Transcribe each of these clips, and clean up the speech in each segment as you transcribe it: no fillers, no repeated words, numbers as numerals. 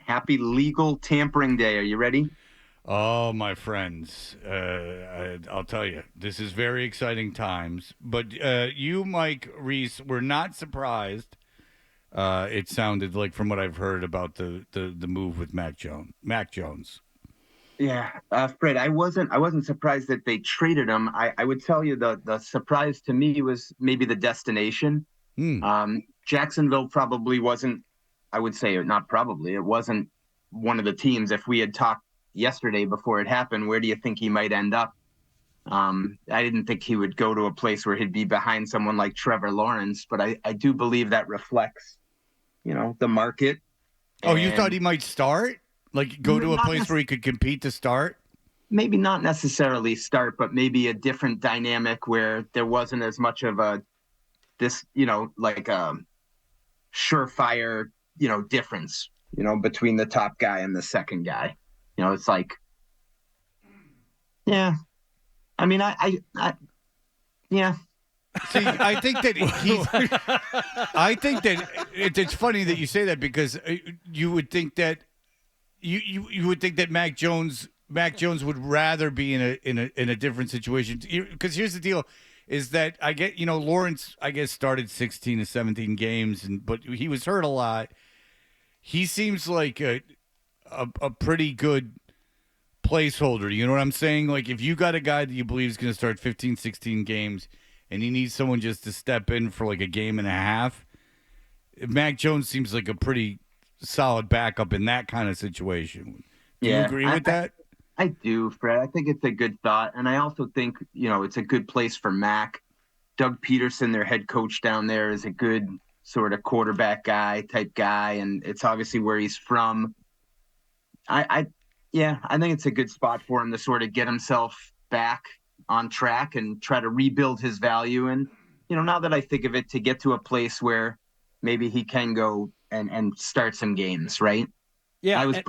Happy legal tampering day. Are you ready? Oh, my friends, I'll tell you, this is very exciting times. But you, Mike Reiss, were not surprised. It sounded like from what I've heard about the move with Mac Jones. Yeah, Fred, I wasn't surprised that they traded him. I would tell you the surprise to me was maybe the destination. Hmm. Jacksonville probably wasn't, I would say not probably, it wasn't one of the teams. If we had talked yesterday before it happened, where do you think he might end up? I didn't think he would go to a place where he'd be behind someone like Trevor Lawrence, but I do believe that reflects, the market Oh, you thought and he might start? Like go to a not place where he could compete to start? maybe not necessarily start, but maybe a different dynamic where there wasn't as much of a this, like a surefire, difference, between the top guy and the second guy. It's like, yeah. I mean, yeah, See, I think that he's. I think that it's funny that you say that because you would think that you would think that Mac Jones would rather be in a different situation because here's the deal is that I get Lawrence I guess started 16 to 17 games but he was hurt a lot. He seems like a pretty good placeholder. You know what I'm saying? Like if you got a guy that you believe is going to start 15, 16 games and you need someone just to step in for like a game and a half, Mac Jones seems like a pretty solid backup in that kind of situation. Do you yeah. agree I, with I that? I do, Fred. I think it's a good thought, and I also think it's a good place for Mac. Doug Peterson, their head coach down there, is a good sort of quarterback guy type guy, and it's obviously where he's from. I yeah, I think it's a good spot for him to sort of get himself back on track and try to rebuild his value. And now that I think of it, to get to a place where maybe he can go and start some games, right? Yeah, I was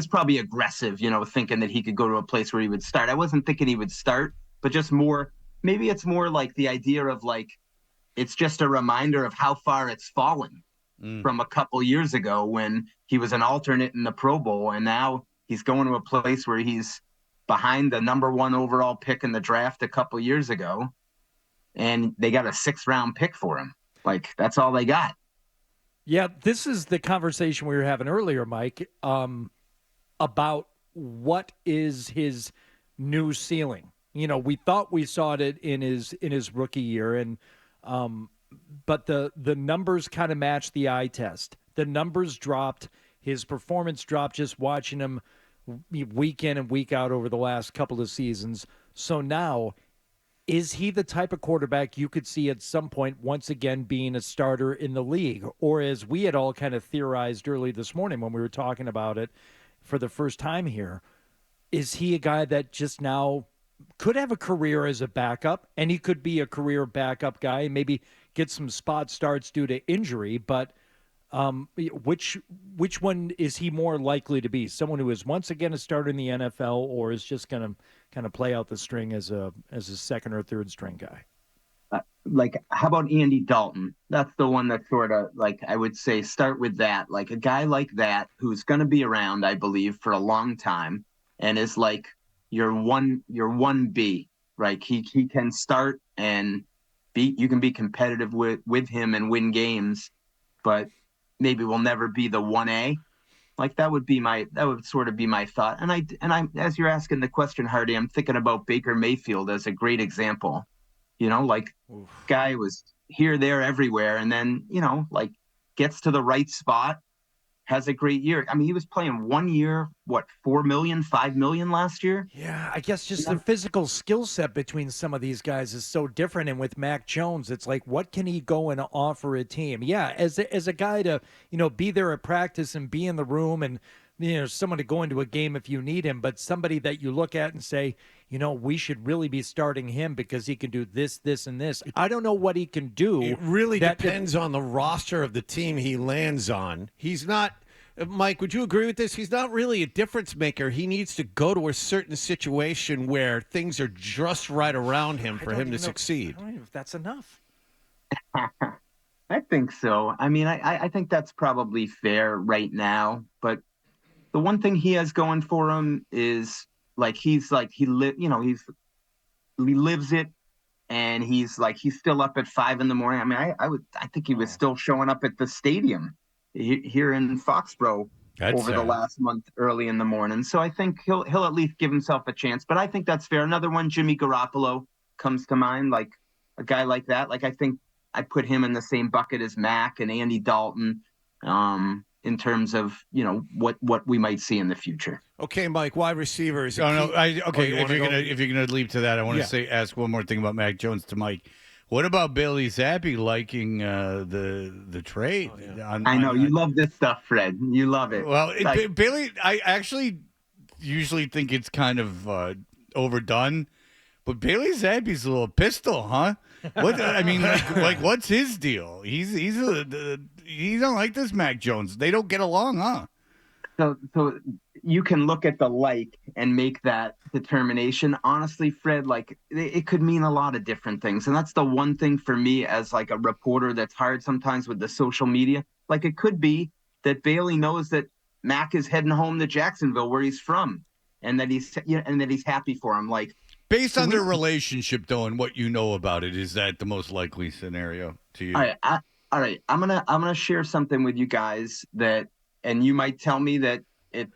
probably aggressive, thinking that he could go to a place where he would start. I wasn't thinking he would start, but just more. Maybe it's more like the idea of like it's just a reminder of how far it's fallen Mm. from a couple years ago when he was an alternate in the Pro Bowl, and now he's going to a place where he's behind the number one overall pick in the draft a couple years ago, and they got a sixth-round pick for him. Like that's all they got. yeah. This is the conversation we were having earlier, Mike, about what is his new ceiling. We thought we saw it in his rookie year, and but the numbers kind of matched the eye test. The numbers dropped. His performance dropped just watching him week in and week out over the last couple of seasons. So now, is he the type of quarterback you could see at some point once again being a starter in the league? Or as we had all kind of theorized early this morning when we were talking about it for the first time here, is he a guy that just now could have a career as a backup, and he could be a career backup guy, maybe get some spot starts due to injury, but which one is he more likely to be? Someone who is once again a starter in the NFL, or is just going to kind of play out the string as a second or third string guy? Like, how about Andy Dalton? That's the one that sort of like I would say start with that. Like a guy like that who's going to be around, I believe, for a long time, and is like your one B. Right? He can start and be. You can be competitive with him and win games, but maybe will never be the one A. Like that would sort of be my thought. And I as you're asking the question, Hardy, I'm thinking about Baker Mayfield as a great example. Like Oof. guy was here, there, everywhere, and then like gets to the right spot, has a great year. I mean, he was playing 1 year, what, 4 million, 5 million last year. Yeah, I guess You just the know, physical skill set between some of these guys is so different. And with Mac Jones, it's like, what can he go and offer a team? Yeah, as a guy to be there at practice and be in the room, and someone to go into a game if you need him, but somebody that you look at and say, we should really be starting him because he can do this, this, and this. I don't know what he can do. It really that depends on the roster of the team he lands on. He's not, Mike, would you agree with this? He's not really a difference maker. He needs to go to a certain situation where things are just right around him for him to succeed. I don't know if that's enough. I think so. I mean, I think that's probably fair right now, but the one thing he has going for him is like he lives it, and he's still up at 5 in the morning. I mean, I think he was still showing up at the stadium here in Foxborough That's over the sad. last month early in the morning. So I think he'll at least give himself a chance. But I think that's fair. Another one, Jimmy Garoppolo comes to mind, like a guy like that. Like I think I put him in the same bucket as Mack and Andy Dalton, in terms of what we might see in the future. Okay, Mike, wide receiver is a No, key. no. Okay, you if wanna you're go? gonna leap to that, I want Yeah. to ask one more thing about Mac Jones to Mike. What about Bailey Zappi liking the trade? I know you love this stuff, Fred. You love it. Well, Like, Bailey, I actually usually think it's kind of overdone, but Bailey Zappi's a little pistol, huh? What I mean, like what's his deal? He don't like this Mac Jones. They don't get along, huh? so you can look at the like and make that determination. Honestly, Fred, like it could mean a lot of different things. And that's the one thing for me as like a reporter that's hard sometimes with the social media. Like it could be that Bailey knows that Mac is heading home to Jacksonville where he's from, and that he's happy for him. Like Based to on me, their relationship, though, and what you know about it, is that the most likely scenario to all you? right, all right. I'm gonna share something with you guys that, and you might tell me that it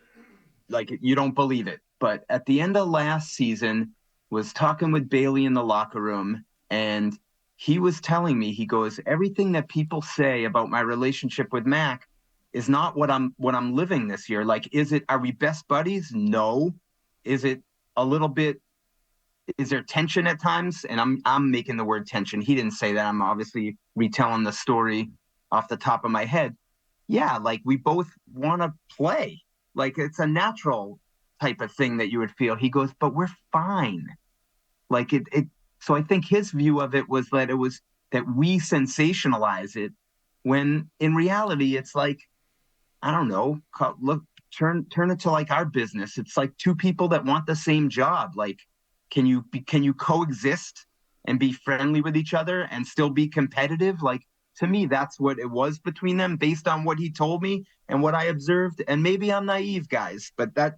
like you don't believe it, but at the end of last season, was talking with Bailey in the locker room, and he was telling me, he goes, everything that people say about my relationship with Mac is not what I'm living this year. Like, are we best buddies? No. Is it a little bit? Is there tension at times? And I'm making the word tension. He didn't say that. I'm obviously retelling the story off the top of my head. Yeah, like we both want to play. Like it's a natural type of thing that you would feel. He goes, but we're fine. Like it. So I think his view of it was that we sensationalize it, when in reality it's like, I don't know. Look, turn it to like our business. It's like two people that want the same job. Like, can you coexist and be friendly with each other and still be competitive? Like, to me, that's what it was between them, based on what he told me and what I observed. And maybe I'm naive, guys, but that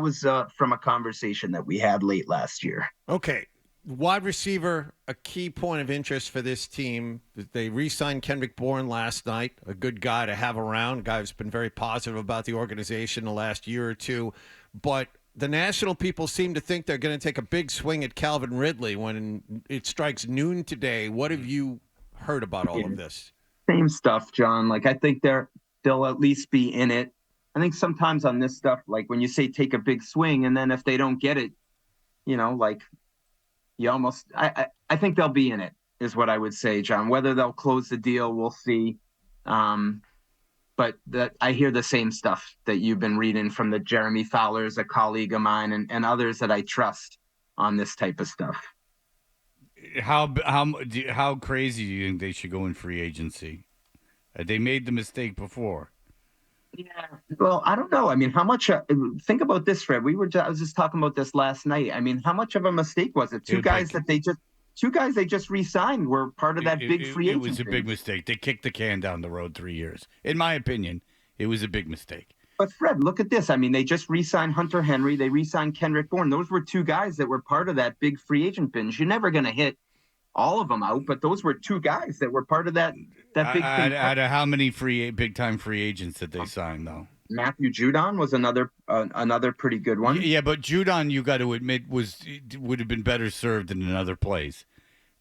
was from a conversation that we had late last year. Okay. Wide receiver, a key point of interest for this team. They re-signed Kendrick Bourne last night, a good guy to have around, a guy who's been very positive about the organization the last year or two. But the national people seem to think they're going to take a big swing at Calvin Ridley when it strikes noon today. What have you heard about all of this? Same stuff, John. Like I think they'll at least be in it. I think sometimes on this stuff, like when you say take a big swing, and then if they don't get it, like you almost, I think they'll be in it, is what I would say, John. Whether they'll close the deal, we'll see. But that I hear the same stuff that you've been reading from the Jeremy Fowlers, a colleague of mine, and others that I trust on this type of stuff. How crazy do you think they should go in free agency? They made the mistake before. Yeah. Well, I don't know. I mean, how much? Think about this, Fred. I was just talking about this last night. I mean, how much of a mistake was it? Two guys they just re-signed were part of that big free agent. It was a big mistake. They kicked the can down the road 3 years. In my opinion, it was a big mistake. But Fred, look at this. I mean, they just re-signed Hunter Henry. They re-signed Kendrick Bourne. Those were two guys that were part of that big free agent binge. You're never going to hit all of them out, but those were two guys that were part of that big thing. Out of how many big time free agents did they sign though? Matthew Judon was another pretty good one. Yeah, but Judon, you got to admit, would have been better served in another place.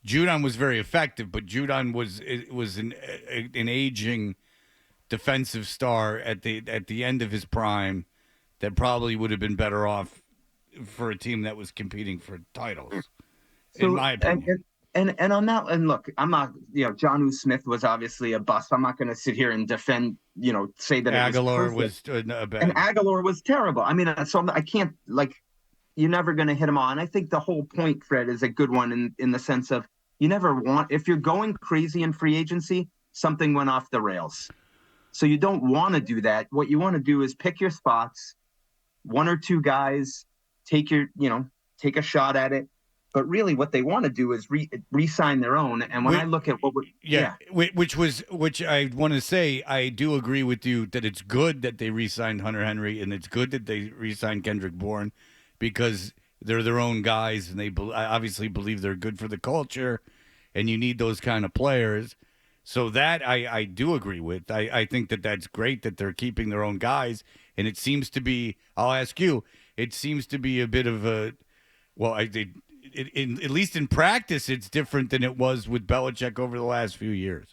Judon was very effective, but Judon was an aging defensive star at the end of his prime that probably would have been better off for a team that was competing for titles, in my opinion. And on that, and look, I'm not, Jonnu Smith was obviously a bust. I'm not going to sit here and defend, say that Aguilar was bad. And Aguilar was terrible. I mean, so I can't, like, you're never going to hit him on. I think the whole point, Fred, is a good one in the sense of you never want, if you're going crazy in free agency, something went off the rails. So you don't want to do that. What you want to do is pick your spots, one or two guys, take a shot at it. But really, what they want to do is re-sign their own. And when I look at which I want to say, I do agree with you that it's good that they re-signed Hunter Henry, and it's good that they re-signed Kendrick Bourne, because they're their own guys, and they obviously believe they're good for the culture, and you need those kind of players. So that I do agree with. I think that that's great that they're keeping their own guys, and it seems to be. I'll ask you. It seems to be a bit of a. Well, at least in practice, it's different than it was with Belichick over the last few years.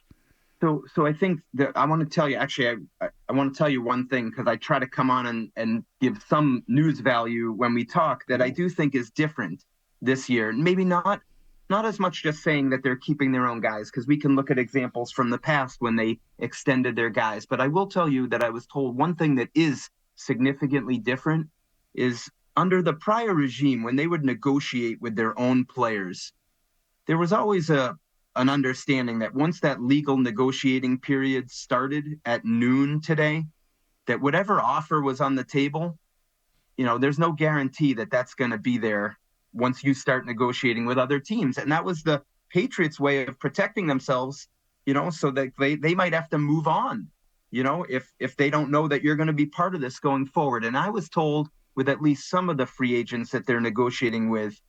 So I think that I want to tell you, actually, I want to tell you one thing, because I try to come on and give some news value when we talk, that I do think is different this year. Maybe not as much just saying that they're keeping their own guys, because we can look at examples from the past when they extended their guys. But I will tell you that I was told one thing that is significantly different is under the prior regime, when they would negotiate with their own players, there was always an understanding that once that legal negotiating period started at noon today, that whatever offer was on the table, there's no guarantee that that's going to be there once you start negotiating with other teams. And that was the Patriots' way of protecting themselves, so that they might have to move on, if they don't know that you're going to be part of this going forward. And I was told with at least some of the free agents that they're negotiating with,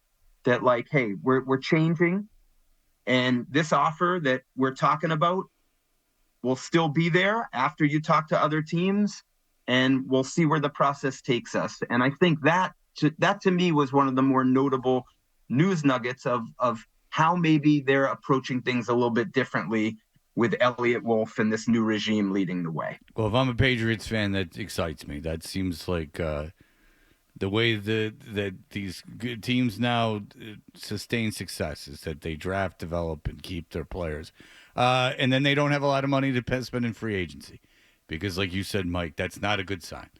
that like, hey, we're changing, and this offer that we're talking about will still be there after you talk to other teams, and we'll see where the process takes us. And I think that to me was one of the more notable news nuggets of how maybe they're approaching things a little bit differently with Elliott Wolf and this new regime leading the way. Well, if I'm a Patriots fan, that excites me. That seems like the way that these good teams now sustain success is that they draft, develop, and keep their players. And then they don't have a lot of money to spend in free agency, because like you said, Mike, that's not a good sign.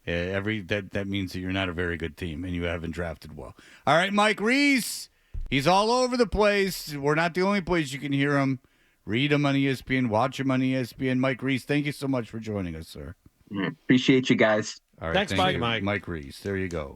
That means that you're not a very good team and you haven't drafted well. All right, Mike Reiss, he's all over the place. We're not the only place you can hear him. Read him on ESPN, watch him on ESPN. Mike Reiss, thank you so much for joining us, sir. Appreciate you guys. All right, thanks, thank Mike. you. Mike Reiss. There you go.